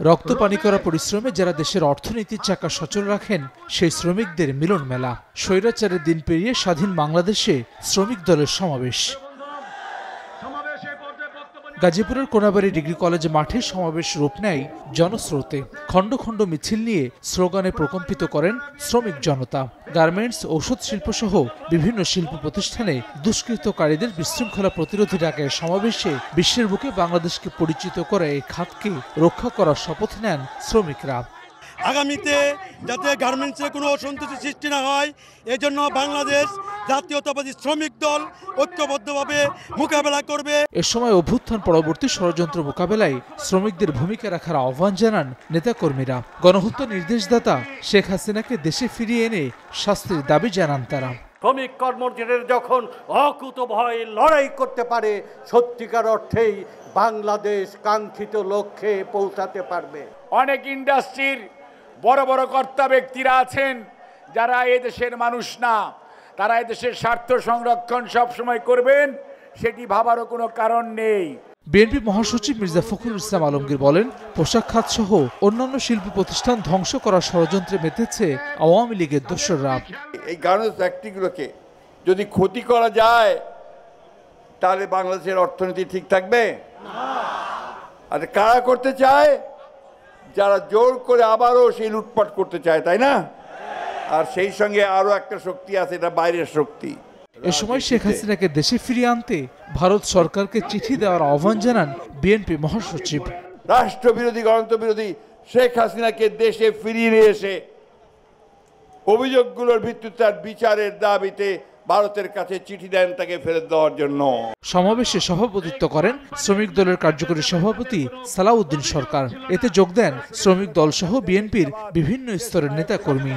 রক্ত পানি করা পরিশ্রমে যারা দেশের অর্থনীতির চাকা সচল রাখেন সেই শ্রমিকদের মিলন মেলা। স্বৈরাচারের দিন পেরিয়ে স্বাধীন বাংলাদেশে শ্রমিক দলের সমাবেশ। গাজীপুরের কোনাবাড়ী ডিগ্রি কলেজ মাঠে সমাবেশ রূপ নেয় জনস্রোতে। খণ্ড খণ্ড মিছিল নিয়ে স্লোগানে প্রকম্পিত করেন শ্রমিক জনতা। গার্মেন্টস, ঔষধ শিল্প সহ বিভিন্ন শিল্প প্রতিষ্ঠানে দুষ্কৃতকারীদের বিশৃঙ্খলা প্রতিরোধী ডাকে সমাবেশে বিশ্বের বুকে বাংলাদেশকে পরিচিত করে এই খাতকে রক্ষা করার শপথ নেন শ্রমিকরা। আগামীতে যাতে গার্মেন্টসে কোনো অসন্তোষের সৃষ্টি না হয়, এজন্য বাংলাদেশ জাতীয়তাবাদী শ্রমিক দল ঐক্যবদ্ধভাবে মোকাবেলা করবে। এ সময় অভ্যুত্থান পরবর্তী ষড়যন্ত্র মোকাবেলায় শ্রমিকদের ভূমিকা রাখার আহ্বান জানান নেতাকর্মীরা। গণহত্যা নির্দেশদাতা শেখ হাসিনাকে দেশে ফিরিয়ে এনে শাস্তির দাবি জানান তারা। শ্রমিক কর্মচারীরা যখন অকুতোভয় লড়াই করতে পারে, সত্যিকার অর্থেই বাংলাদেশ কাঙ্ক্ষিত লক্ষ্যে পৌঁছাতে পারবে। অনেক ইন্ডাস্ট্রির বড় বড় কর্তা ব্যক্তিরা আছেন যারা এদেশের মানুষ না, তারা এদেশের স্বার্থ সংরক্ষণ সবসময় করবেন, সেটি ভাবারও কোনো কারণ নেই। বিএনপি মহাসচিব মির্জা ফখরুল ইসলাম আলমগীর বলেন, পোশাক খাত সহ অন্যান্য শিল্প প্রতিষ্ঠান ধ্বংস করার ষড়যন্ত্রে মেতেছে আওয়ামী লীগের দোসররা। এই গার্মেন্টস ফ্যাক্টরিগুলোকে যদি ক্ষতি করা যায় তাহলে বাংলাদেশের অর্থনীতি ঠিক থাকবে? আর কারা করতে চায়? যারা জোর করে আবারও সেই লুটপাট করতে চায়, তাই না? আর সেই সঙ্গে আরো একটা শক্তি আছে, এটা বাইরের শক্তি। এ সময় শেখ হাসিনাকে দেশে ফিরিয়ে আনতে ভারত সরকারকে চিঠি দেওয়ার আহ্বান জানান বিএনপি মহাসচিব। রাষ্ট্রবিরোধী, গণতন্ত্রবিরোধী শেখ হাসিনাকে দেশে ফিরিয়ে নিয়ে এসে অভিযোগগুলোর ভিত্তিতে তার বিচারের দাবিতে ভারতের কাছে চিঠি দেন তাকে ফেরত দেওয়ার জন্য। সমাবেশে সভাপতিত্ব করেন শ্রমিক দলের কার্যকরী সভাপতি সালাউদ্দিন সরকার। এতে যোগ দেন শ্রমিক দল সহ বিএনপির বিভিন্ন স্তরের নেতাকর্মী।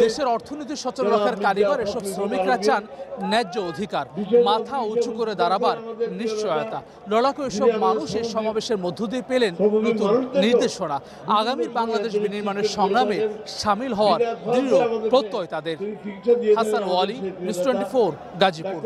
দেশের অর্থনীতি সচল রাখার কারিগর এসব শ্রমিকরা চান ন্যায্য অধিকার, মাথা উঁচু করে দাঁড়াবার নিশ্চয়তা। লড়াকু এসব মানুষ এই সমাবেশের মধ্য দিয়ে পেলেন নতুন নির্দেশনা। আগামী বাংলাদেশ বিনির্মাণের সংগ্রামে সামিল হওয়ার দৃঢ় প্রত্যয় তাদের। হাসান ওয়ালি, নিউজ 24, গাজীপুর।